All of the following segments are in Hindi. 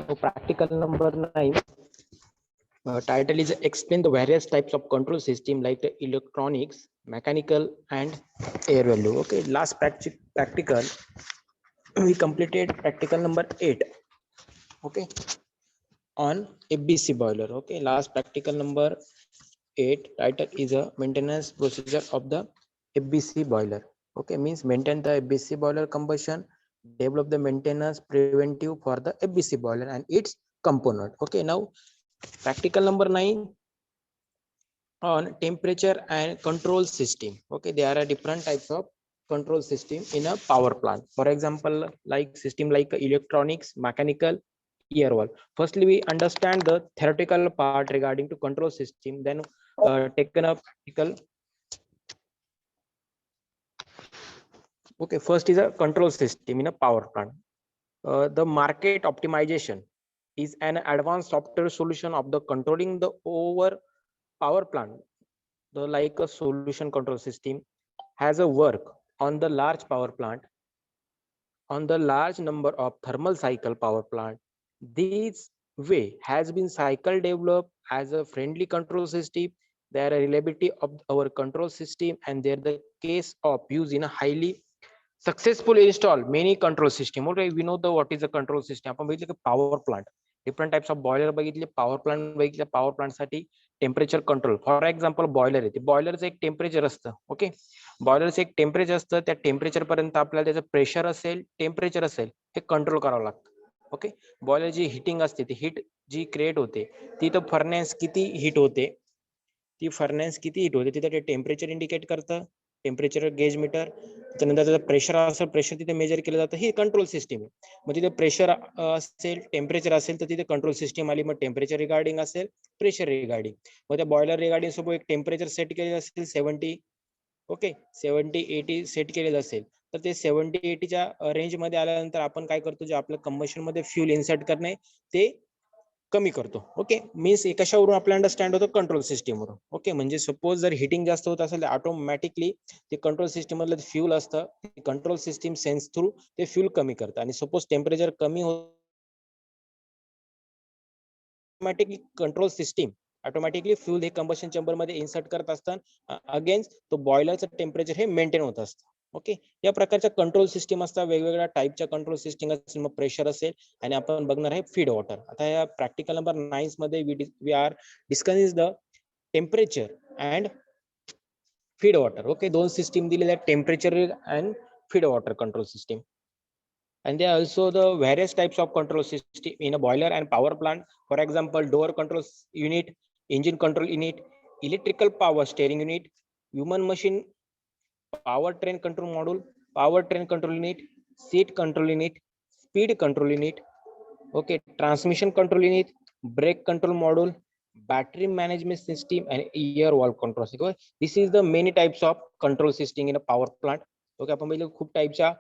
So practical number 9. Title is explain the various types of control system like the electronics, mechanical, and air value. Okay, last practical we completed practical number 8. Okay, on FBC boiler. Okay, last practical number 8 title is a maintenance procedure of the FBC boiler. Okay, means maintain the FBC boiler combustion, develop the maintenance preventive for the FBC boiler and its component. Okay, now practical number 9 on temperature and control system. Okay, there are different types of control system in a power plant. For example, like system like electronics, mechanical, air wall. Firstly, we understand the theoretical part regarding to control system, then taken up practical. Okay, first is a control system in a power plant. The market optimization is an advanced software solution of the controlling the over power plant. The like a solution control system has a work on the large power plant, on the large number of thermal cycle power plant. This way has been cycle developed as a friendly control system. There are reliability of our control system and there the case of use in a highly successful install many control system. Okay, we know the what is a control system. आपण बघितलं की power plant, different types of boiler बघितले, power plant बघितले, power plant साठी temperature control. For example boiler आहे, बॉयलरचं एक टेम्परेचर असतं. ओके, बॉयलरचं एक टेम्परेचर असतं, त्या टेम्परेचर पर्यंत आपल्याला त्याचं प्रेशर असेल, टेम्परेचर असेल, हे कंट्रोल करावं लागतं. ओके, बॉयलर जी हिटिंग असते ती हिट जी क्रिएट होते ती तर फर्नेस किती हिट होते, ती फर्नेस किती हिट होते तिथे ते टेम्परेचर इंडिकेट करतं, टेम्परेचर गेज मीटर. त्यानंतर त्याचं प्रेशर असेल, प्रेशर तिथे मेजर केलं जातं. ही कंट्रोल सिस्टीम आहे. मग तिथे प्रेशर असेल, टेम्परेचर असेल तर तिथे कंट्रोल सिस्टीम आली. मग टेम्परेचर रिगार्डिंग असेल, प्रेशर रिगार्डिंग. मग त्या बॉयलर रिगार्डिंग सोबत एक टेम्परेचर सेट केलेलं असेल 70. ओके, 70-80 सेट केलेलं असेल तर ते 70-80च्या रेंज मध्ये आल्यानंतर आपण काय करतो, जे आपलं कंबशन मध्ये फ्यूल इन्सर्ट करणे ते कमी करतो. ओके, मीन्स कशावरून आपल्याला अंडरस्टँड होतं, कंट्रोल सिस्टीम वरून. ओके, म्हणजे सपोज जर हिटिंग जास्त होत असेल तर ऑटोमॅटिकली ते कंट्रोल सिस्टीम मधलं फ्यूल असतं, कंट्रोल सिस्टीम सेन्स थ्रू ते फ्यूल कमी करतं. आणि सपोज टेम्परेचर कमी होत automatically control system automatically fuel हे कंबशन चेंबर मध्ये इन्सर्ट करत असतात. अगेन्स्ट तो बॉयलरचं टेम्परेचर हे मेंटेन होत असतं. ओके, या प्रकारच्या कंट्रोल सिस्टीम असतात, वेगवेगळ्या टाईपच्या कंट्रोल सिस्टीम असेल, मग प्रेशर असेल. आणि आपण बघणार आहे फीड वॉटर. आता या प्रॅक्टिकल नंबर 9 मध्ये we are discussing the temperature and feed water. Okay, दोन सिस्टीम दिलेल्या आहेत, temperature and feed water control system. And there are also the various types of control system in a boiler and power plant. For example, door control unit, engine control unit, electrical power steering unit, human machine powertrain control module, powertrain control unit, seat control unit, speed control unit. Okay, transmission control unit, brake control module, battery management system, and air valve control system. This is the many types of control system in a power plant. Okay, आपण बघितलं खूप टाईपच्या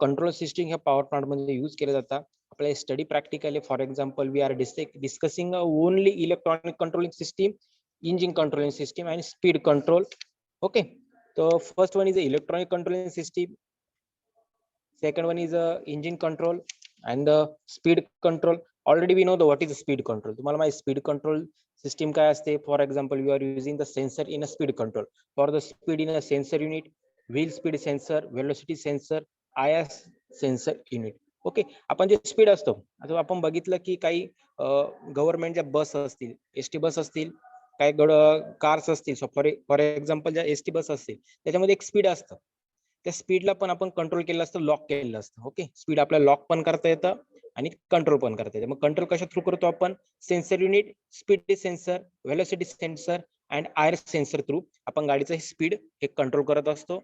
कंट्रोल सिस्टीम ह्या पॉवर प्लांट मध्ये यूज केल्या जातात. आपल्या स्टडी प्रॅक्टिकल आहे. For example we are discussing only electronic controlling system, engine controlling system आणि स्पीड कंट्रोल. ओके, तर first one is electronic controlling system, second one is engine control and the speed control. Already we know the what is speed control. तुम्हाला माहिती स्पीड कंट्रोल सिस्टीम काय असते. For example you are using the sensor in a speed control. For the speed in a sensor unit, wheel speed sensor, velocity sensor, IS sensor unit. Okay, आपण जे स्पीड असतो, आता आपण बघितलं की काही गव्हर्नमेंटच्या बस असतील, एसटी बस असतील, काही कार्स असतील. फॉर एक्झाम्पल ज्या एसटी बस असतील त्याच्यामध्ये एक स्पीड असतं, त्या स्पीडला पण आपण कंट्रोल केलं असतं, लॉक केलेलं असतं. ओके, स्पीड आपल्याला लॉक पण करता येतं आणि कंट्रोल पण करता येतं. मग कंट्रोल कशा थ्रू करतो आपण, sensor unit, speed sensor, velocity sensor and IR sensor through आपण गाडीचं स्पीड हे कंट्रोल करत असतो.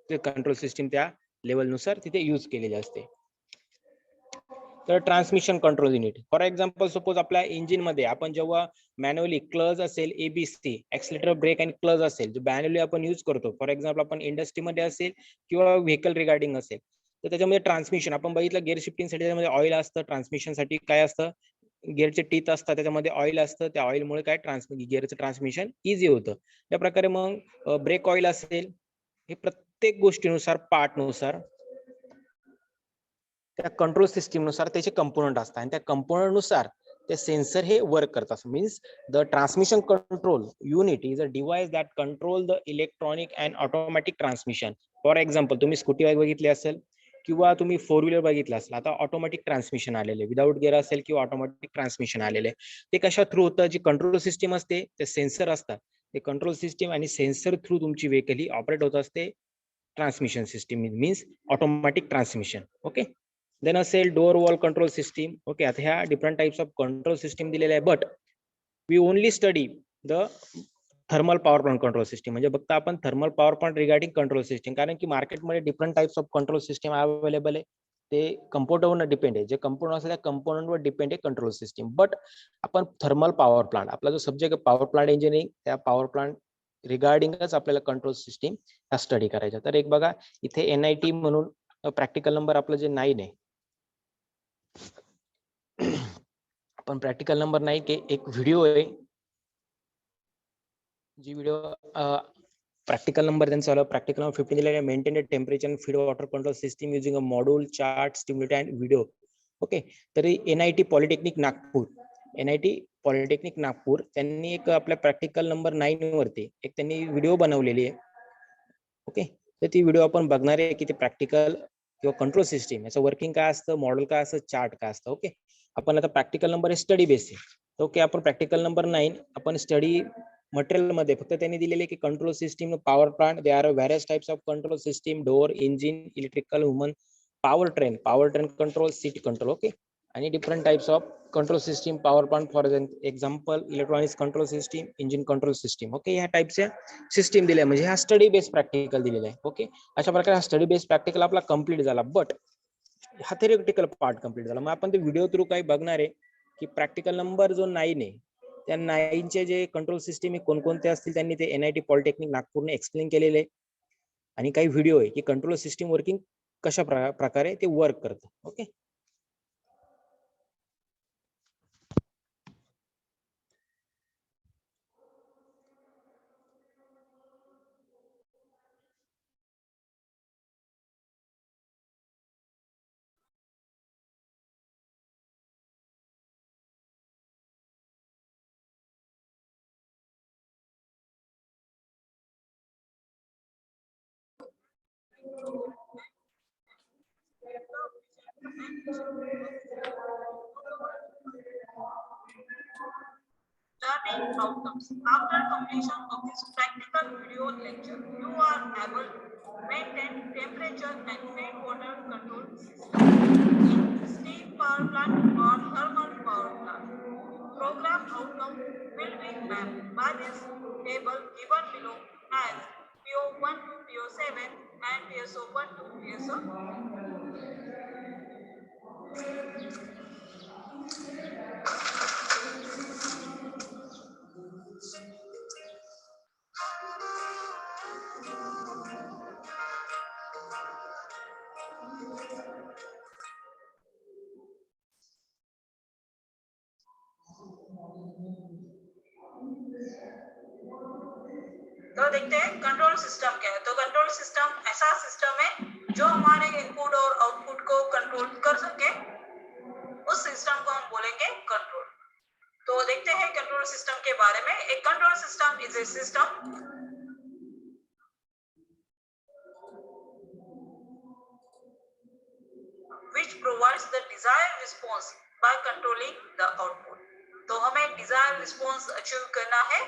ते कंट्रोल सिस्टीम त्या लेवलनुसार तिथे यूज केलेली असते. तर transmission control unit, for example suppose आपल्या इंजिन मध्ये आपण जेव्हा मॅन्युअली क्लच असेल, एबीसी एक्सिलेटर, ब्रेक आणि क्लच असेल, जो मॅन्युअली आपण यूज करतो. फॉर एक्झाम्पल आपण इंडस्ट्रीमध्ये असेल किंवा व्हेकल रिगार्डिंग असेल तर त्याच्यामध्ये ट्रान्समिशन आपण बघितलं, गिअर शिफ्टिंग साठी त्याच्यामध्ये ऑइल असतं. ट्रान्समिशन साठी काय असतं, गिअरचे टीथ असतात, त्याच्यामध्ये ऑइल असतं. त्या ऑइलमुळे काय गिअरचं ट्रान्समिशन इझी होतं. त्या प्रकारे मग ब्रेक ऑइल असेल, हे प्रत्येक गोष्टीनुसार पार्टनुसार त्या कंट्रोल सिस्टीम नुसार त्याचे कंपोनंट असतात आणि त्या कंपोनंट नुसार ते सेन्सर हे वर्क करतात. Means the transmission control unit is a device that control the electronic and automatic transmission. For example तुम्ही स्कूटी बाईक बघितली असेल किंवा तुम्ही 4 व्हीलर बघितलं असेल, आता ऑटोमॅटिक ट्रान्समिशन आलेले, विदाउट गिअर असेल किंवा ऑटोमॅटिक ट्रान्समिशन आलेले, ते कशा थ्रू होतं, जी कंट्रोल सिस्टीम असते ते सेन्सर असतात, ते कंट्रोल सिस्टीम आणि सेन्सर थ्रू तुमची व्हेकल ही ऑपरेट होत असते. Transmission system means automatic transmission. Okay, then असेल door wall control system. Okay, आता ह्या different types of control system दिलेल्या आहे, but we only study the thermal power plant control system. म्हणजे फक्त आपण thermal power plant regarding control system, कारण की मार्केटमध्ये different types of control system available आहे. ते कंपोनंटवर डिपेंड आहे, जे कंपोनंट असेल त्या कंपोनंटवर डिपेंड आहे कंट्रोल सिस्टीम. बट आपण थर्मल पॉवर प्लांट, आपला जो सब्जेक्ट आहे पॉवर प्लांट इंजिनिअरिंग, त्या पॉवर प्लांट रिगार्डिंगच आपल्याला कंट्रोल सिस्टीम हा स्टडी करायचा. तर एक बघा इथे NIT म्हणून प्रॅक्टिकल नंबर आपलं जे 9 आहे, आपण प्रॅक्टिकल नंबर 9 के एक व्हिडिओ आहे, जी व्हिडिओ प्रॅक्टिकल नंबर त्यांचा आला. प्रॅक्टिकल नंबर 15 दिलेला आहे, maintain temperature and feed water control system using a module chart stimulator and video. Okay, तरी NIT polytechnic Nagpur, NIT polytechnic Nagpur त्यांनी एक आपल्या प्रॅक्टिकल नंबर 9 वरती एक त्यांनी व्हिडिओ बनवलेली आहे. ओके, तर ती व्हिडिओ आपण बघणार आहे की ते प्रॅक्टिकल किंवा कंट्रोल सिस्टीम याचं वर्किंग काय असतं, मॉडेल काय असतं, चार्ट काय असतं. ओके, आपण आता प्रॅक्टिकल नंबर आहे स्टडी बेसिक. ओके, आपण प्रॅक्टिकल नंबर 9 आपण स्टडी मटेरियल मध्ये फक्त त्यांनी दिलेले की control system power plant, they are various types of control system, door, engine, electrical, human, power train control, seat control. Okay, आणि different types of control system power plant, for example electronics control system, engine control system. Okay, ह्या टाइपच्या सिस्टीम दिल्या, म्हणजे हा स्टडी बेस्ड प्रॅक्टिकल दिलेला आहे. ओके, अशा प्रकारे हा स्टडी बेस्ड प्रॅक्टिकल आपला कंप्लीट झाला. बट हा थेरिटिकल पार्ट कंप्लीट झाला. मग आपण ते व्हिडिओ थ्रू काही बघणार आहे की प्रॅक्टिकल नंबर जो 9 आहे त्या 9चे जे कंट्रोल सिस्टीम कोणकोणते असतील त्यांनी ते NIT पॉलिटेक्निक नागपूरने एक्सप्लेन केलेले आहे. आणि काही व्हिडिओ आहे की कंट्रोल सिस्टीम वर्किंग कशा प्रकारे ते वर्क करतं. Okay, learning outcomes. After completion of this practical video lecture, you are able to maintain temperature and feed water control system in steam power plant or thermal power plant. Program outcome will be mapped by this table given below as PO1 to PO7 and PSO1 to PSO. तो देखते हैं कंट्रोल सिस्टम क्या है. तो कंट्रोल सिस्टम ऐसा सिस्टम है जो हमारे इनपुट और आउटपुट को कंट्रोल कर सके. उस सिस्टम को हम बोलेंगे कंट्रोल. तो देखते हैं कंट्रोल सिस्टम के बारे में. एक control system is a system which provides the desired response by controlling the output. तो हमें डिजायर रिस्पॉन्स अचीव करना है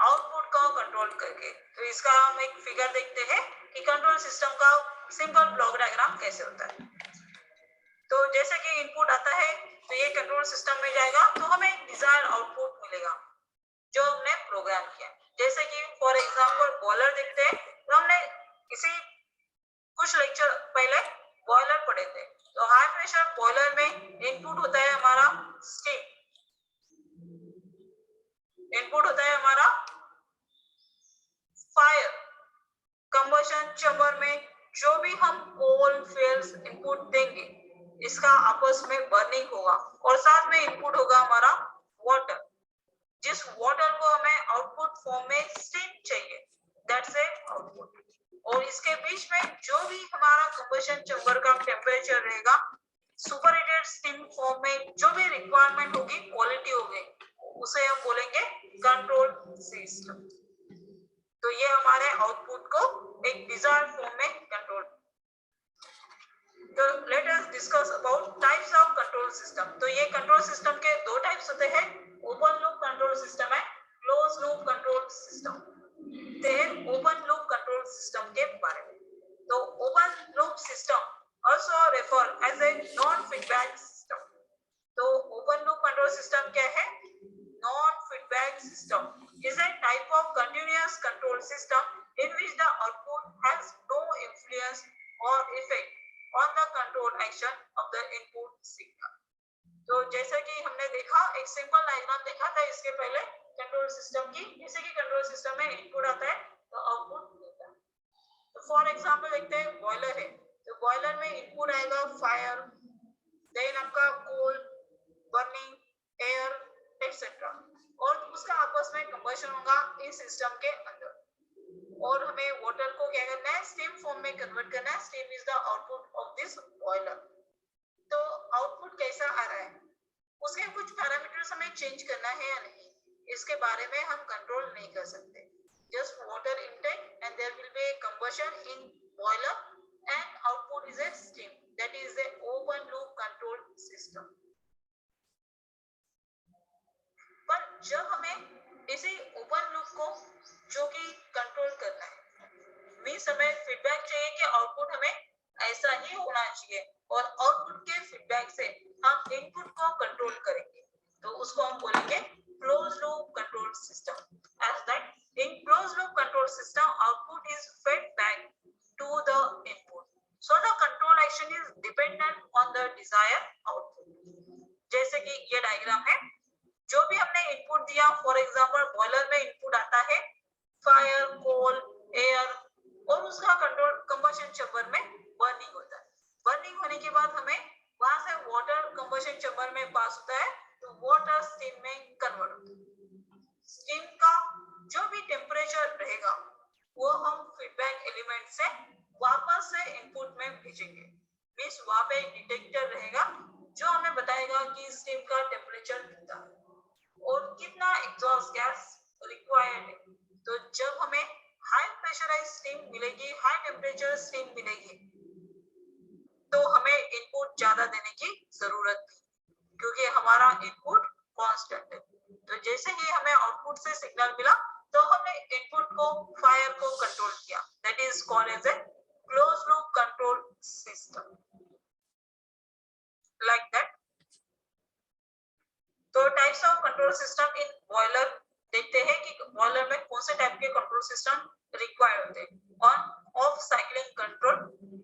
आउटपुट को कंट्रोल करके. तो इसका हम एक फिगर देखते हैं कि कंट्रोल सिस्टम का सिंपल ब्लॉक डायग्राम कैसे होता है. तो जैसे कि इनपुट आता है तो ये कंट्रोल सिस्टम में जाएगा, तो हमें डिजायर आउटपुट मिलेगा जो हमने प्रोग्राम किया. जैसे कि फॉर एग्जांपल बॉयलर देखते हैं, तो हमने इसी कुछ लेक्चर पहले बॉयलर पढ़े थे. तो हाई प्रेशर बॉयलर में इनपुट होता है हमारा स्टीम, इनपुट होता है हमारा फायर. कंबशन चैम्बर में जो भी हम कोल फ्यूल्स इनपुट देंगे इसका आपस में बर्निंग होगा और साथ में इनपुट होगा हमारा वाटर. जिस वाटर को हमें आउटपुट फॉर्म में स्टीम चाहिए, दैट्स ए आउटपुट. और इसके बीच में जो भी हमारा कंबशन चैम्बर का टेम्परेचर रहेगा सुपरहीटेड स्टीम फॉर्म में जो भी रिक्वायरमेंट होगी, क्वालिटी होगी, उसे हम बोलेंगे कंट्रोल सिस्टम। तो ये हमारे आउटपुट को एक डिजायर्ड फॉर्म में कंट्रोल। तो let us discuss about types of control system. तो ये कंट्रोल सिस्टम के दो टाइप्स होते हैं, ओपन लूप कंट्रोल सिस्टम है, क्लोज लूप कंट्रोल सिस्टम। ते ओपन लूप कंट्रोल सिस्टम के बारे में। तो open loop system also referred as a non feedback system। तो ओपन लूप कंट्रोल सिस्टम क्या है? Non feedback system is a type of continuous control system in which the output has no influence or effect on the control action of the input signal। तो जैसा कि हमने देखा, एक सिंपल डायग्राम देखा था इसके पहले कंट्रोल सिस्टम की। जैसे कि कंट्रोल सिस्टम में इनपुट आता है तो आउटपुट मिलता है। तो फॉर एग्जांपल देखते हैं, बॉयलर है, तो बॉयलर में इनपुट आएगा फायर, देन आपका कोल, बर्निंग, एयर एक्सेट्रा, और उसका आपस में कंबशन होगा इस सिस्टम के अंदर। और हमें वाटर को क्या करना है? स्टीम फॉर्म में कन्वर्ट करना है। Steam is the output of this boiler. तो आउटपुट कैसा आ रहा है, उसके कुछ पैरामीटर्स हमें चेंज करना है या नहीं, इसके बारे में हम कंट्रोल नहीं कर सकते। Just water intake and there will be a combustion in boiler and output is a steam. That is a open loop control system। पर जब हमें इसी ओपन लूप को जो कि कंट्रोल करना है, मींस हमें फीडबैक चाहिए कि आउटपुट हमें ऐसा ही होना चाहिए, और आउटपुट के फीडबैक से हम इनपुट को कंट्रोल करेंगे, तो उसको हम बोलेंगे close loop control system. As that in closed loop control system, output is fed back to the input, so the control action is dependent on the desired output। जैसे कि ये डायग्राम है, जो भी हमने इनपुट दिया, फॉर एग्जांपल बॉयलर में इनपुट आता है फायर, कोल, एयर, और उसका कंट्रोल कंबशन चैम्बर में बर्निंग होता है। बर्निंग होने के बाद हमें वहां से वाटर कंबशन चैम्बर में पास होता है, तो वाटर स्टीम में कन्वर्ट होता है। स्टीम का जो भी टेम्परेचर रहेगा वो हम फीडबैक एलिमेंट से वापस से इनपुट में भेजेंगे। मींस वहां पे डिटेक्टर रहेगा जो हमें बताएगा कि स्टीम का टेम्परेचर कितना है और कितना एग्जॉस्ट गैस रिक्वायर्ड है। तो जब हमें हाई प्रेशराइज्ड स्टीम मिलेगी, हाई टेम्परेचर स्टीम मिलेगी, तो हमें इनपुट ज्यादा देने की जरूरत नहीं, क्योंकि हमारा इनपुट कांस्टेंट है। तो जैसे ही हमें आउटपुट से सिग्नल मिला, तो हमने इनपुट को, फायर को कंट्रोल किया। That is called as a close loop control system, like that. तो types of control system in boiler देखते हैं कि बॉयलर में कौन से टाइप के कंट्रोल सिस्टम रिक्वायर्ड होते हैं। ऑन ऑफ साइक्लिंग कंट्रोल,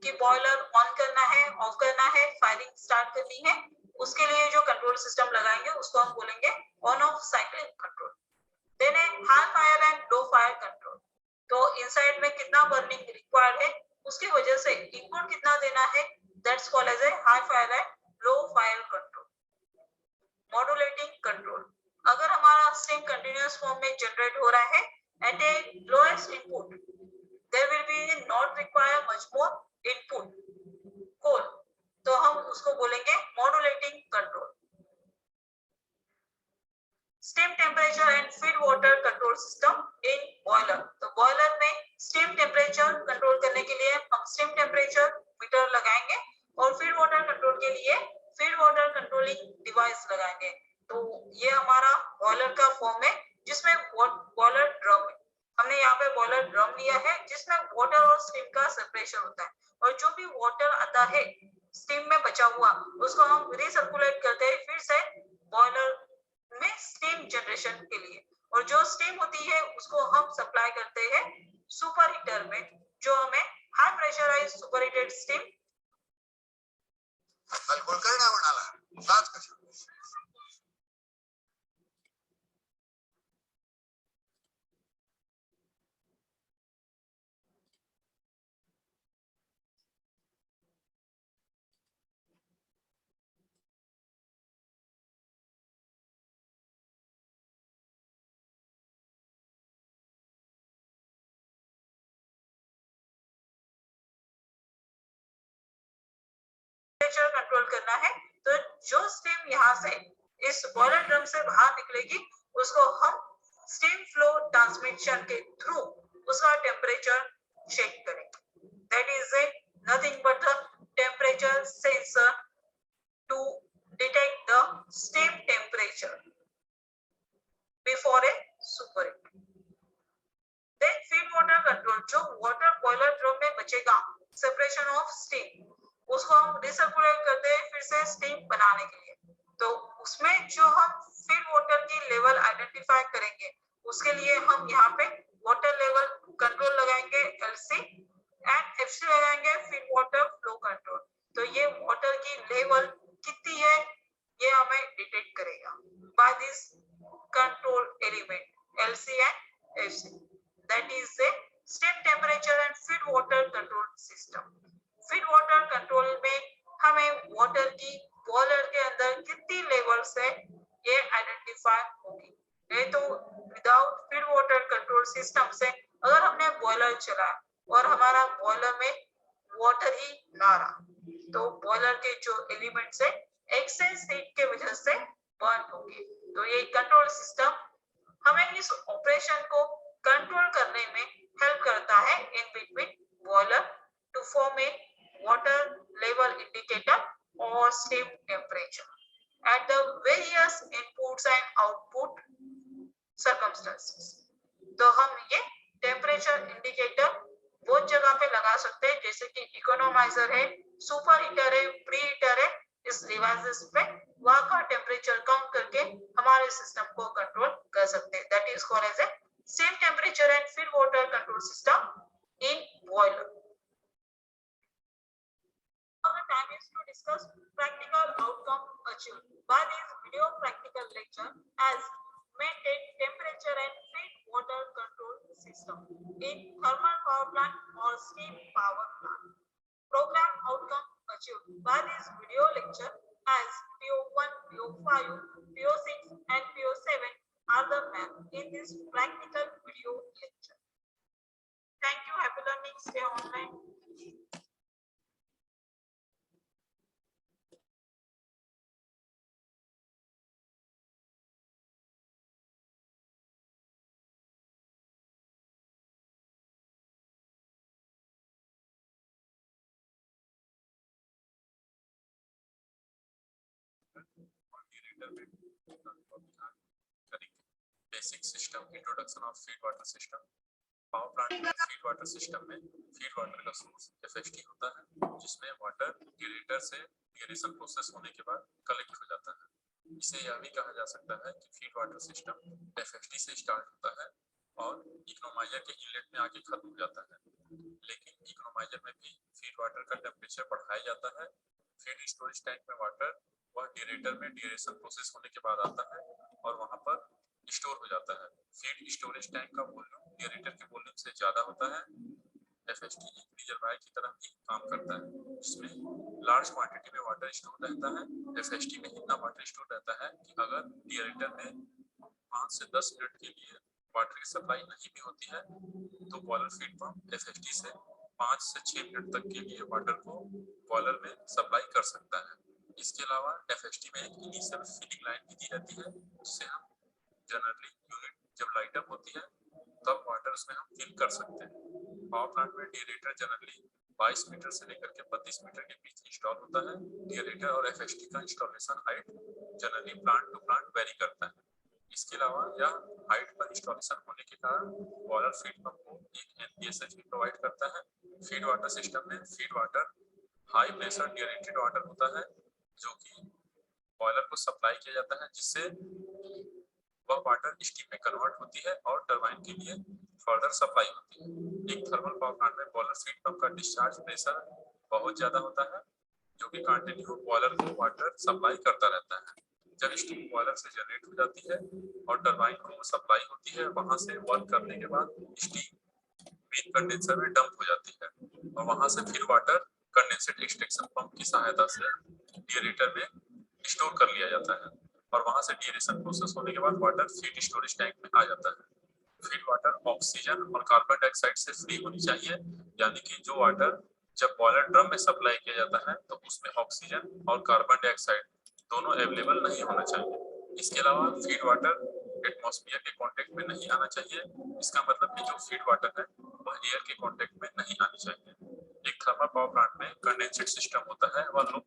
कि बॉयलर ऑन करना है, ऑफ करना है, फायरिंग स्टार्ट करनी है, उसके लिए जो कंट्रोल सिस्टम लगाएंगे उसको हम बोलेंगे on off cycling control. Then है high fire and low fire control. तो इनसाइड में कितना बर्निंग रिक्वायर्ड है, उसकी वजह से इनपुट कितना देना है, that's called as a high fire and low fire control. Modulating control, अगर हमारा स्टीम कंटीन्यूअस फॉर्म में जनरेट हो रहा है at a lowest input, there will be not require much more input coal, तो हम उसको बोलेंगे modulating control. Steam temperature and feed water control system in boiler. तो बॉयलर में स्टीम टेम्परेचर कंट्रोल करने के लिए हम स्टीम टेम्परेचर मीटर लगाएंगे, और फीड वाटर कंट्रोल के लिए फीड वाटर कंट्रोलिंग डिवाइस लगाएंगे। तो ये हमारा बॉयलर का फॉर्म है, जिसमें बॉयलर ड्रम है। हमने यहाँ पे बॉयलर ड्रम लिया है जिसमें वाटर और स्टीम का सेपरेशन होता है, और जो भी वाटर आता है स्टीम में बचा हुआ, उसको हम रिसर्कुलेट करते हैं फिर से बॉयलर में स्टीम जनरेशन के लिए, और जो स्टीम होती है उसको हम सप्लाई करते हैं सुपर हीटर में, जो हमें high pressurised super heated steam temperature control करना है, तो जो स्टीम यहाँ से इस बॉयलर ड्रम से बाहर निकलेगी उसको हम स्टीम फ्लो ट्रांसमिशन के थ्रू उसका टेम्परेचर चेक करेंगे। That is a nothing but the temperature sensor to detect the steam temperature before a super heat. Then feed water control, जो वाटर बॉयलर ड्रम में बचेगा सेपरेशन ऑफ स्टीम, उसको हम रिसर्कुलेट करते हैं फिर से स्टीम बनाने के लिए। तो उसमें जो हम फीड वाटर की लेवल आइडेंटिफाई करेंगे उसके लिए हम यहाँ पे वाटर लेवल कंट्रोल लगाएंगे एलसी एंड एफसी लगाएंगे फीड वाटर फ्लो कंट्रोल। तो ये वाटर की लेवल कितनी है ये हमें डिटेक्ट करेगा by this control element LC and FC. That is a steam temperature and feed water control system. Feed water control में हमें वाटर की बॉयलर के अंदर कितनी लेवल्स है ये आइडेंटिफाई होगी। नहीं तो without feed water control system से अगर हमने बॉयलर चलाया और हमारा बॉयलर में वाटर ही ना रहा तो बॉयलर के जो एलिमेंट्स है एक्सेस हीट के वजह से बर्न होंगे। तो ये कंट्रोल सिस्टम हमें इस ऑपरेशन को कंट्रोल करने में हेल्प करता है in between boiler to form a water level indicator or steam temperature at the various inputs and output circumstances। तो हम ये टेम्परेचर इंडिकेटर बहुत जगह पे लगा सकते हैं जैसे कि इकोनोमाइजर है, सुपर हीटर है, प्री हीटर है। इस डिवाइसेस पे वहां का टेम्परेचर काउंट करके हमारे सिस्टम को कंट्रोल कर सकते हैं। That is called as a steam temperature and feed water control system in boiler। Now the time is to discuss practical outcome achieved by this video practical lecture as maintain temperature and feed water control system in thermal power plant or steam power plant। Program outcome achieved by this video lecture as PO1, PO5, PO6 and PO7 are the mapped in this practical video lecture। Thank you, happy learning, stay online। Basic system, introduction of feed water system. Power plant में फीड वाटर सिस्टम में फीड वाटर का सोर्स एफएचटी होता है जिसमें वाटर ड्यूरेटर से ड्यूरेशन प्रोसेस होने के बाद कलेक्ट हो जाता है। इसे यह भी कहा जा सकता है कि फीड वाटर सिस्टम एफएचटी से स्टार्ट होता है और इकोनोमाइजर के इनलेट में आके खत्म हो जाता है। लेकिन इकोनोमाइजर में भी फीड वाटर का टेम्परेचर बढ़ाया जाता है। फीड स्टोरेज टैंक में वाटर वह ड्यूरेटर में ड्यूरेशन प्रोसेस होने के बाद आता है और वहां पर स्टोर हो जाता है। फीड स्टोरेज टैंक का वॉल्यूम ड्यूरेटर के वॉल्यूम से ज्यादा होता है। एफएचटी एक रिजर्वायर की तरह ही काम करता है जिसमें लार्ज क्वांटिटी में वाटर स्टोर रहता है। एफएचटी में इतना वाटर स्टोर रहता है कि अगर ड्यूरेटर में 5 से 10 मिनट के लिए वाटर की सप्लाई नहीं भी होती है तो बॉयलर फीड पंप एफएचटी से 5 से 6 मिनट तक के लिए वाटर को बॉयलर में सप्लाई कर सकता है। इसके अलावा एफएचटी में एक इनिशियल फीडिंग लाइन भी दी जाती है जिससे हम जनरली यूनिट जब लाइट अप होती है तब वाटर उसमें हम फिल कर सकते हैं। पावर प्लांट में ड्यूरेटर जनरली 22 मीटर से लेकर के 32 मीटर के बीच इंस्टॉल होता है। ड्यूरेटर और एफएचटी का installation height generally plant to plant vary करता है। इसके अलावा यह हाइट पर इंस्टॉलेशन होने के कारण बॉयलर फीड पंप को एक एनपीएसएच भी प्रोवाइड करता है। फीड वाटर सिस्टम में feed water high pressure deaerated water होता है जो कि बॉयलर को सप्लाई किया जाता है जिससे वह वाटर स्टीम में कन्वर्ट होती है और टरबाइन के लिए फर्दर सप्लाई होती है। एक थर्मल पावर प्लांट में बॉयलर फीड पंप का डिस्चार्ज प्रेशर बहुत ज्यादा होता है जो कि कंटिन्यू बॉयलर को वाटर सप्लाई करता रहता है। जब स्टीम बॉयलर से जनरेट हो जाती है और टरबाइन को सप्लाई होती है वहां से वर्क करने के बाद स्टीम मेन कंडेंसर में डंप हो जाती है और वहां से फिर वाटर कंडेंसेट एक्सट्रैक्शन पंप की सहायता से ड्यूरेटर में स्टोर कर लिया जाता है और वहां से ड्यूरेशन प्रोसेस होने के बाद वाटर फीड स्टोरेज टैंक में आ जाता है। फीड वाटर ऑक्सीजन और कार्बन डाइऑक्साइड से फ्री होनी चाहिए, यानी कि जो वाटर जब बॉयलर ड्रम में सप्लाई किया जाता है तो उसमें ऑक्सीजन और कार्बन डाइऑक्साइड दोनों अवेलेबल नहीं होना चाहिए। इसके अलावा फीड वाटर एटमॉस्फेयर के कांटेक्ट में नहीं आना चाहिए। इसका मतलब कि जो फीड वाटर है वह एयर के कांटेक्ट में नहीं आनी चाहिए। एक थर्मल पावर प्लांट में कंडेंसेट सिस्टम होता है वह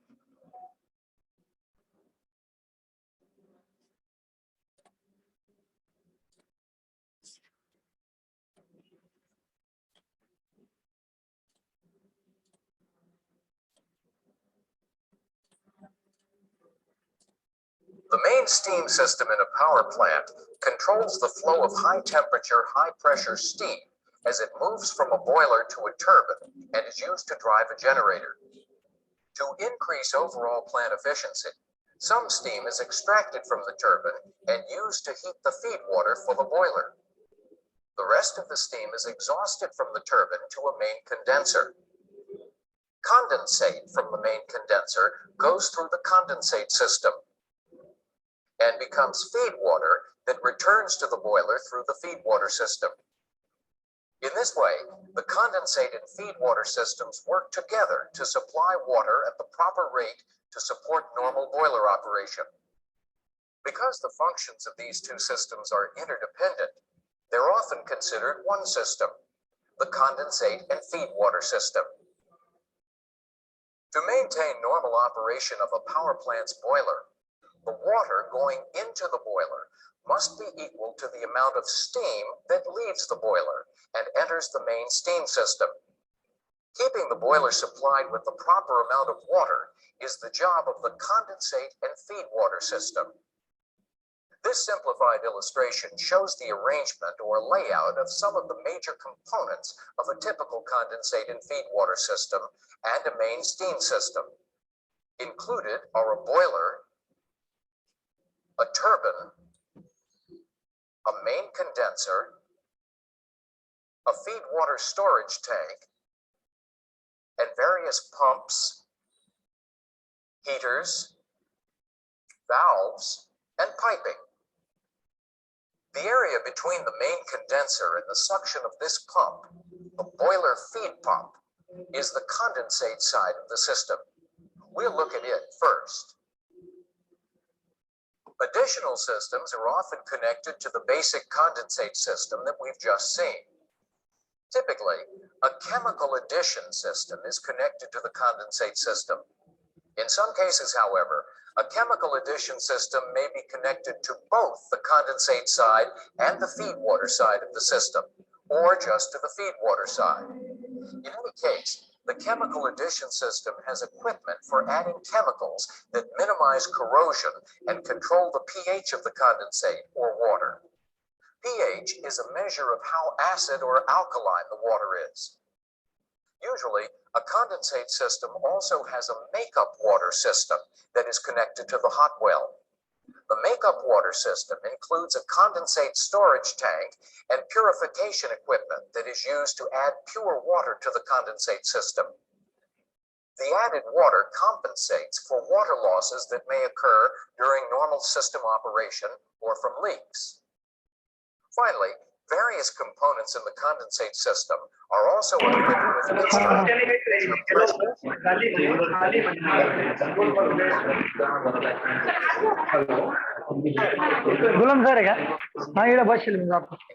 The main steam system in a power plant controls the flow of high temperature, high pressure steam as it moves from a boiler to a turbine and is used to drive a generator. To increase overall plant efficiency, some steam is extracted from the turbine and used to heat the feed water for the boiler. The rest of the steam is exhausted from the turbine to a main condenser. Condensate from the main condenser goes through the condensate system and becomes feed water that returns to the boiler through the feed water system. In this way, the condensate and feed water systems work together to supply water at the proper rate to support normal boiler operation. Because the functions of these two systems are interdependent, they're often considered one system, the condensate and feed water system. To maintain normal operation of a power plant's boiler, the water going into the boiler must be equal to the amount of steam that leaves the boiler and enters the main steam system. Keeping the boiler supplied with the proper amount of water is the job of the condensate and feed water system. This simplified illustration shows the arrangement or layout of some of the major components of a typical condensate and feed water system and a main steam system. Included are a boiler, a turbine, a main condenser, a feed water storage tank, and various pumps, heaters, valves, and piping. The area between the main condenser and the suction of this pump, the boiler feed pump, is the condensate side of the system. We'll look at it first. Additional systems are often connected to the basic condensate system that we've just seen. Typically, a chemical addition system is connected to the condensate system. In some cases, however, a chemical addition system may be connected to both the condensate side and the feed water side of the system, or just to the feed water side. In any case, the chemical addition system has equipment for adding chemicals that minimize corrosion and control the pH of the condensate or water. pH is a measure of how acid or alkaline the water is. Usually, a condensate system also has a makeup water system that is connected to the hot well. The makeup water system includes a condensate storage tank and purification equipment that is used to add pure water to the condensate system. The added water compensates for water losses that may occur during normal system operation or from leaks. Finally, various components in the condensate system are also equipped with instruments.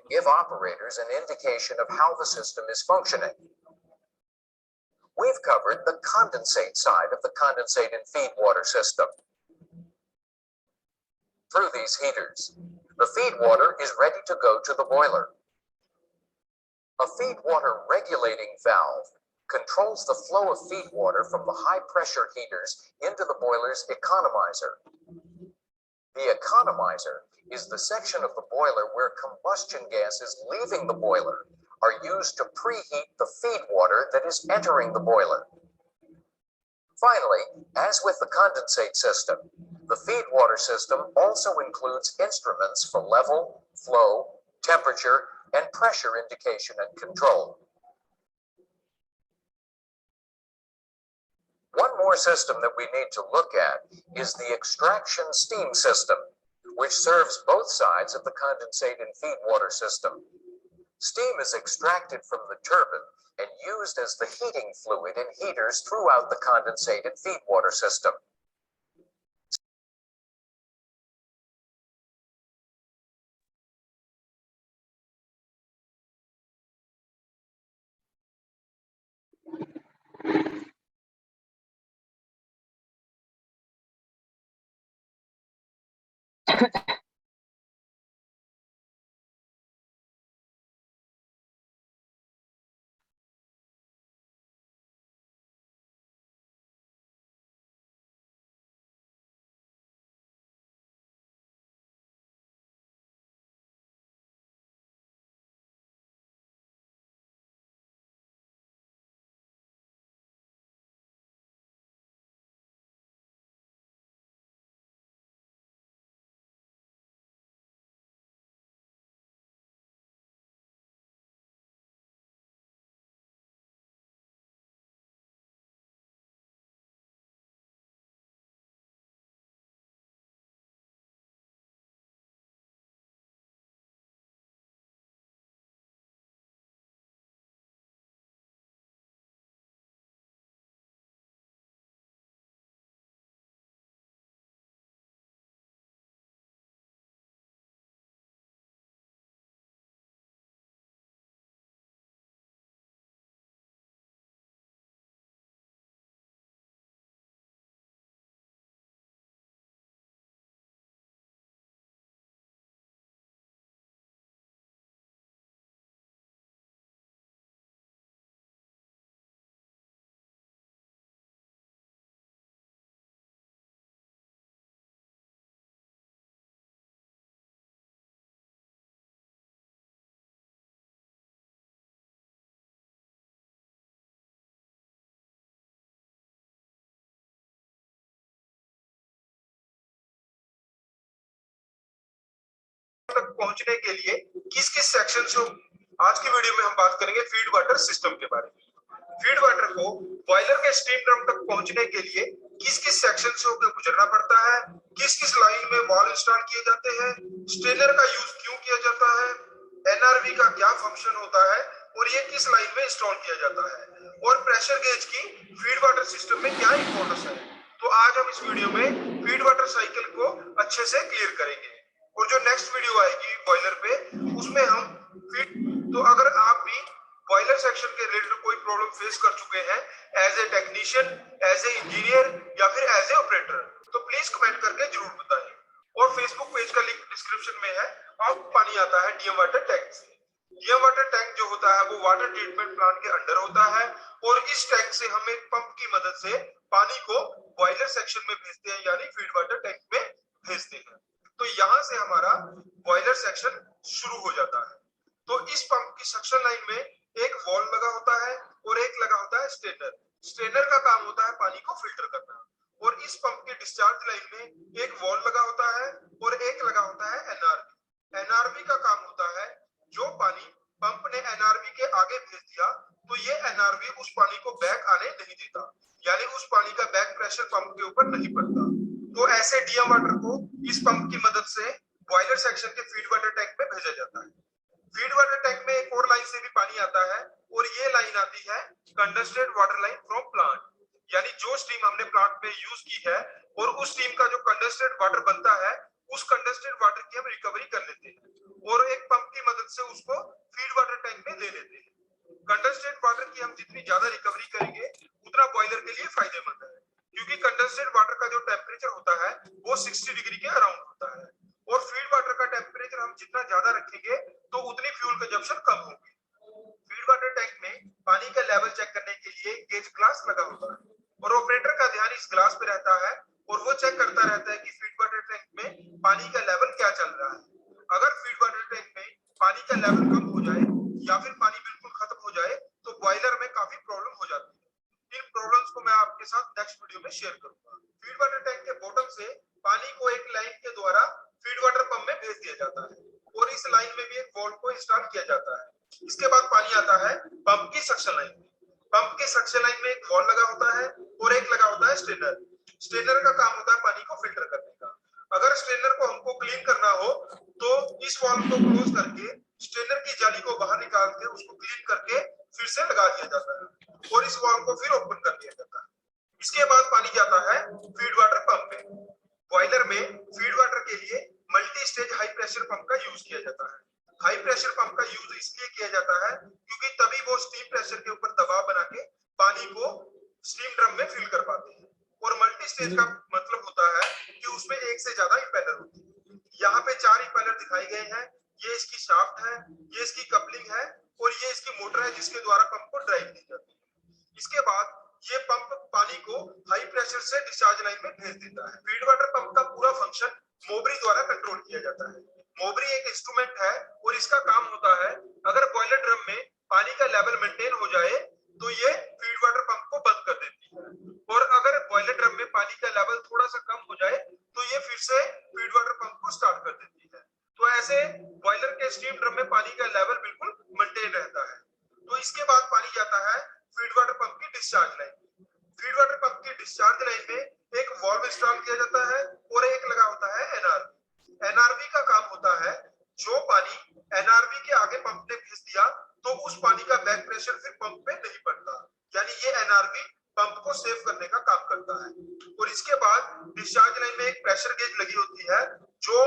Give operators an indication of how the system is functioning. We've covered the condensate side of the condensate and feed water system. Through these heaters, the feed water is ready to go to the boiler. A feed water regulating valve controls the flow of feed water from the high pressure heaters into the boiler's economizer. The economizer is the section of the boiler where combustion gases leaving the boiler are used to preheat the feed water that is entering the boiler. Finally, as with the condensate system, the feed water system also includes instruments for level, flow, temperature, and pressure indication and control. One more system that we need to look at is the extraction steam system, which serves both sides of the condensate and feed water system. Steam is extracted from the turbine and used as the heating fluid in heaters throughout the condensate and feed water system. तक पहुंचने के लिए किस किस सेक्शन से आज की वीडियो में हम बात करेंगे फीड वाटर सिस्टम के बारे में। फीड वाटर को बॉयलर के स्टीम ड्रम तक पहुंचने के लिए किस किस सेक्शन से होकर गुजरना पड़ता है, किस किस लाइन में वॉल इंस्टॉल किए जाते हैं, स्ट्रेनर का यूज क्यों किया जाता है, एनआरवी का क्या फंक्शन होता है और ये किस लाइन में इंस्टॉल किया जाता है, और प्रेशर गेज की फीड वाटर सिस्टम में क्या इंपॉर्टेंस है। तो आज हम इस वीडियो में फीड वाटर साइकिल को अच्छे से क्लियर करेंगे और जो नेक्स्ट वीडियो आएगी बॉयलर पे उसमें हम फीड। तो अगर आप भी बॉयलर सेक्शन के रिलेटेड कोई प्रॉब्लम फेस कर चुके हैं as a technician, as a engineer या फिर एज ए ऑपरेटर, तो प्लीज कमेंट करके जरूर बताइए। और फेसबुक पेज का लिंक डिस्क्रिप्शन में है। अब पानी आता है डीएम वाटर टैंक से। डीएम वाटर टैंक जो होता है वो वाटर ट्रीटमेंट प्लांट के अंडर होता है और इस टैंक से हम एक पंप की मदद से पानी को बॉयलर सेक्शन में भेजते हैं, यानी फीड वाटर टैंक में भेजते हैं। तो यहाँ से हमारा बॉयलर सेक्शन शुरू हो जाता है। तो इस पंप की सक्शन लाइन में एक वॉल्व लगा होता है और एक लगा होता है स्ट्रेनर। स्ट्रेनर का काम होता है पानी को फिल्टर करना और इस पंप के डिस्चार्ज लाइन में एक वॉल्व लगा होता है और एक लगा होता है एनआरवी। एनआरवी का काम होता है जो पानी पंप ने एनआरवी के आगे भेज दिया तो ये एनआरवी उस पानी को बैक आने नहीं देता, यानी उस पानी का बैक प्रेशर पंप के ऊपर नहीं पड़ता। तो ऐसे डीएम वाटर को इस पंप की मदद से बॉयलर सेक्शन के फीड वाटर टैंक में भेजा जाता है। फीड वाटर टैंक में एक और लाइन से भी पानी आता है और ये लाइन आती है condensed water line from plant, यानी जो स्टीम हमने प्लांट में यूज की है और उस स्टीम का जो कंडेंस्ड वाटर बनता है उस कंडेंस्ड वाटर की हम रिकवरी कर लेते हैं और एक पंप की मदद से उसको फीड वाटर टैंक में ले लेते हैं। कंडेंस्ड वाटर की हम जितनी ज्यादा रिकवरी करेंगे उतना बॉयलर के लिए फायदेमंद है, क्योंकि कंडेंस्ड वाटर का जो टेम्परेचर होता है वो 60 डिग्री के अराउंड होता है और फीड वाटर का टेम्परेचर हम जितना ज्यादा रखेंगे तो उतनी फ्यूल कंजप्शन कम होगी। फीड वाटर टैंक में पानी का लेवल चेक करने के लिए गेज ग्लास लगा होता है और ऑपरेटर का ध्यान इस ग्लास पे रहता है और वो चेक करता रहता है कि फीड वाटर टैंक में पानी का लेवल क्या चल रहा है। अगर फीड वाटर टैंक में पानी का लेवल कम हो जाए या फिर पानी बिल्कुल खत्म हो जाए तो बॉयलर में काफी प्रॉब्लम हो जाती है। इन प्रॉब्लम्स को मैं आपके साथ नेक्स्ट वीडियो में शेयर करूंगा। फीड वाटर टैंक के बॉटम से पानी को एक लाइन के द्वारा फीड वाटर पंप में भेज दिया जाता है और इस लाइन में भी एक वॉल्व को इंस्टॉल किया जाता है। इसके बाद पानी आता है पंप की सक्शन लाइन में। पंप के सक्शन लाइन में एक वॉल्व लगा होता है और एक लगा होता है स्ट्रेनर। स्ट्रेनर का काम होता है पानी को फिल्टर करने का। अगर स्ट्रेनर को हमको क्लीन करना हो तो इस वॉल्व को क्लोज करके स्ट्रेनर की जाली को बाहर निकाल के उसको क्लीन करके फिर से लगा दिया जाता है और इस वाल्व को फिर ओपन कर दिया जाता है। इसके बाद पानी जाता है फीड वाटर पंप पे। बॉयलर में फीड वाटर के लिए multi stage high pressure pump का यूज किया जाता है। हाई प्रेशर पंप का यूज इसलिए किया जाता है क्योंकि तभी वो स्टीम प्रेशर के ऊपर दबाव बना के पानी को स्टीम ड्रम में फिल कर पाते हैं। और मल्टी स्टेज का मतलब होता है कि उसमें एक से ज्यादा इंपेलर होती है। यहाँ पे 4 इंपेलर दिखाए गए हैं। ये इसकी शाफ्ट है, ये इसकी कपलिंग है और ये इसकी मोटर है जिसके द्वारा पंप को ड्राइव की जाती है। इसके बाद ये पंप पानी को हाई प्रेशर से डिस्चार्ज लाइन में भेज देता है। फीड वाटर पंप का पूरा फंक्शन मोबरी द्वारा कंट्रोल किया जाता है। मोबरी एक इंस्ट्रूमेंट है और इसका काम होता है अगर बॉयलर ड्रम में पानी का लेवल मेंटेन हो जाए तो ये फीड वाटर पंप को बंद कर देती है और अगर बॉयलर ड्रम में पानी का लेवल थोड़ा सा कम हो जाए तो ये फिर से फीड वाटर पंप को स्टार्ट कर देती है। तो ऐसे बॉयलर के स्टीम ड्रम में पानी का लेवल बिल्कुल मेंटेन रहता है। तो इसके बाद पानी जाता है फीड वाटर पंप की discharge line. Feed water pump की डिस्चार्ज लाइन में एक वाल्व इंस्टॉल किया जाता है और एक लगा होता है एनआरवी। एनआरवी का काम होता है जो पानी एनआरवी के आगे पंप ने भेज दिया तो उस पानी का बैक प्रेशर फिर पंप पे नहीं पड़ता, यानी ये एनआरवी पंप को सेव करने का काम करता है। और इसके बाद डिस्चार्ज लाइन में एक प्रेशर गेज लगी होती है जो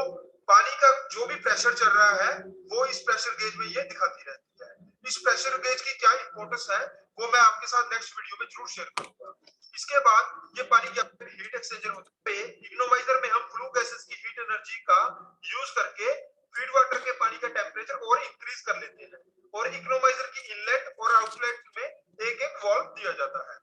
पानी का जो भी प्रेशर चल रहा है वो इस प्रेशर गेज में ये दिखाती रहती है। इस प्रेशर गेज की क्या इंपॉर्टेंस है वो मैं आपके साथ नेक्स्ट वीडियो में जरूर शेयर करूंगा। इसके बाद ये पानी के हीट एक्सचेंजर होता है। इग्नोमाइजर में हम फ्लू गैसेस की हीट एनर्जी का यूज करके फीड वाटर के पानी का टेम्परेचर और इंक्रीज कर लेते हैं और इग्नोमाइजर की इनलेट और आउटलेट में एक एक वाल्व दिया जाता है।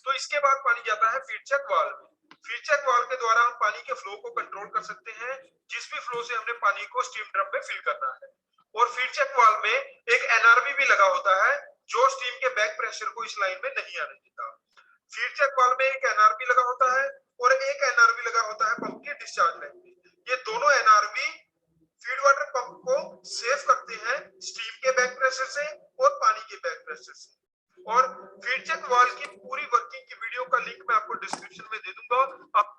तो इसके बाद पानी जाता है फीड चेक वाल्व में। फीड चेक वाल्व के द्वारा हम पानी के फ्लो को कंट्रोल कर सकते हैं जिस भी फ्लो से हमने पानी को स्टीम ड्रम में फिल करना है। और फीड चेक वाल्व में एक एनआरवी भी लगा होता है जो स्टीम के बैक प्रेशर को इस लाइन में नहीं आने देता। फीड चेक वाल्व में एक एनआरवी लगा होता है और एक एनआरवी लगा होता है पंप की डिस्चार्ज लाइन में। ये दोनों एनआरवी फीड वाटर पंप को सेव करते हैं स्टीम के बैक प्रेशर से और पानी के बैक प्रेशर से। और फीड चेक वाल्व की पूरी वर्किंग की वीडियो का लिंक मैं आपको डिस्क्रिप्शन में दे दूंगा। आप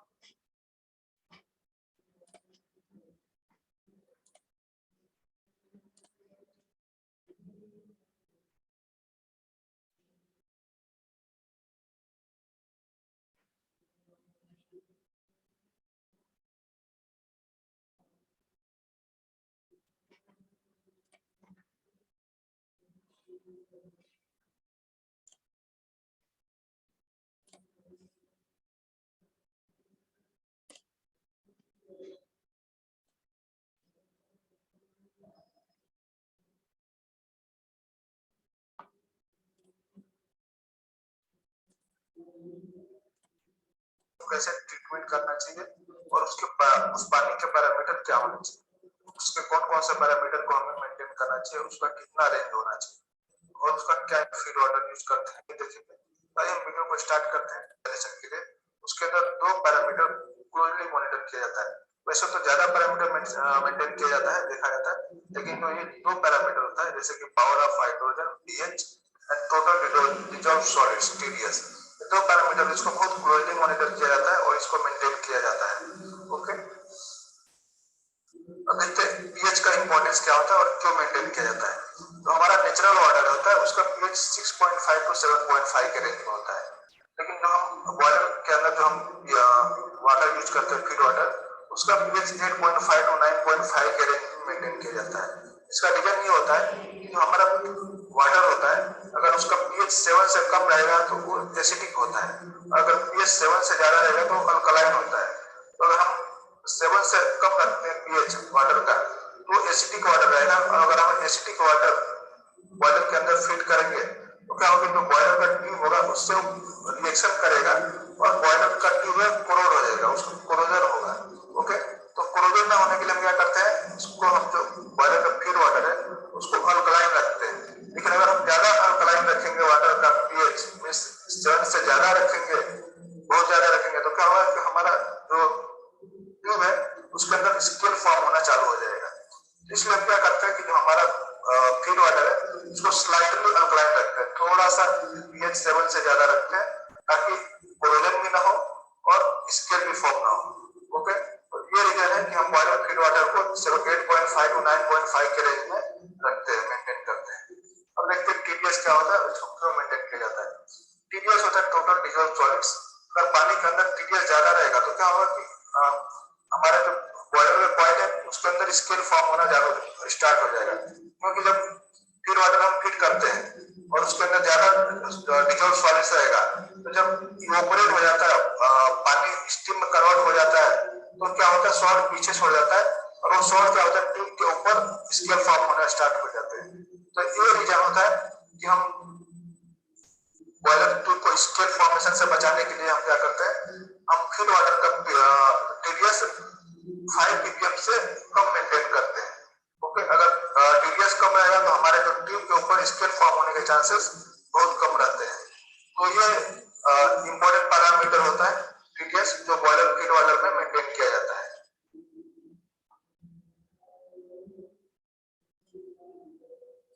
कैसे ट्रीटमेंट करना चाहिए और उस पानी के पैरामीटर क्या होने चाहिए, उसके कौन कौन से पैरामीटर को हमें मेंटेन करना चाहिए, उसका कितना रेंज होना चाहिए और उसका क्या फीड वाटर यूज करते हैं देखेंगे। आइए हम वीडियो को स्टार्ट करते हैं सेशन के लिए। उसके अंदर 2 पैरामीटर क्लोजली मॉनिटर किया जाता है। वैसे तो ज्यादा पैरामीटर मेंटेन किया जाता है, देखा जाता है, लेकिन जो ये 2 पैरामीटर होता है जैसे कि power of hydrogen pH and total dissolved solids TDS, 2 parameter इसको बहुत क्लोजली मॉनिटर किया जाता है और इसको मेंटेन किया जाता है। ओके, अब देखते हैं pH का इंपॉर्टेंस क्या होता है और क्यों मेंटेन किया जाता है। तो हमारा नेचुरल वाटर होता है उसका pH 6.5 to 7.5 के रेंज में होता है, लेकिन जो हम बॉयलर के अंदर जो हम वाटर यूज करते हैं फीड वाटर, उसका pH 8.5 to 9.5 के रेंज में मेंटेन किया जाता है। इसका रीजन ये होता है कि जो हमारा वाटर होता है अगर उसका pH 7 से कम रहेगा तो वो एसिडिक होता है, अगर pH 7 से ज्यादा रहेगा तो अल्कलाइन होता है। तो अगर हम 7 से कम रखते हैं pH वाटर का तो एसिडिक वाटर रहेगा, और अगर हम एसिडिक वाटर बॉयलर के अंदर फीड करेंगे तो क्या होगा, जो बॉयलर का ट्यूब होगा उससे रिएक्शन करेगा और बॉयलर का ट्यूब कोरोड हो जाएगा, उसको कोरोजन होगा। ओके, तो कोरोजन ना होने के लिए हम क्या करते हैं, इसको हम जो बॉयलर का फीड वाटर है उसको अल्कलाइन रखते हैं। लेकिन अगर हम ज्यादा अल्कलाइन रखेंगे वाटर का pH 7 से ज्यादा रखेंगे, बहुत ज्यादा रखेंगे, तो क्या होगा कि हमारा जो ट्यूब है उसके अंदर स्केल फॉर्म होना चालू हो जाएगा। इसलिए हम क्या करते हैं कि जो हमारा फीड वाटर है उसको स्लाइटली अल्कलाइन रखते हैं, थोड़ा सा pH 7 से ज्यादा रखते हैं ताकि कोरोजन भी ना हो और स्केल भी फॉर्म ना हो। ओके, तो ये रीजन है कि हम बॉयलर फीड वाटर को 8.5 टू 9.5 के रेंज में रखते हैं, मेंटेन करते हैं। अब देखते हैं टीडीएस क्या होता है, उसको क्यों मेंटेन किया जाता है। टीडीएस होता है टोटल डिजॉल्व सॉलिड्स। अगर पानी के अंदर टीडीएस ज्यादा रहेगा तो क्या होगा कि हमारे जो बॉयलर में कॉइल है उसके अंदर स्केल फॉर्म होना ज्यादा स्टार्ट हो जाएगा, क्योंकि जब फीड वाटर हम फीड करते हैं और उसके अंदर ज्यादा डिजॉल्व सॉलिड्स रहेगा तो जब इवोपोरेट हो जाता है, पानी स्टीम में कन्वर्ट हो जाता है, तो क्या होता है सॉल्ट पीछे छोड़ जाता है और वो सॉल्ट क्या होता है ट्यूब के ऊपर स्केल फॉर्म होना स्टार्ट हो जाते हैं। तो ये रीजन होता है कि हम बॉयलर ट्यूब को स्केल फॉर्मेशन से बचाने के लिए हम क्या करते हैं, हम फीड वाटर का टीडीएस 5 ppm से कम मेंटेन करते हैं। ओके, अगर टीडीएस कम रहेगा तो हमारे जो ट्यूब के ऊपर स्केल फॉर्म होने के चांसेस बहुत कम रहते हैं। तो ये इंपॉर्टेंट पैरामीटर होता है टीडीएस जो बॉयलर फीड वाटर में मेंटेन किया जाता है।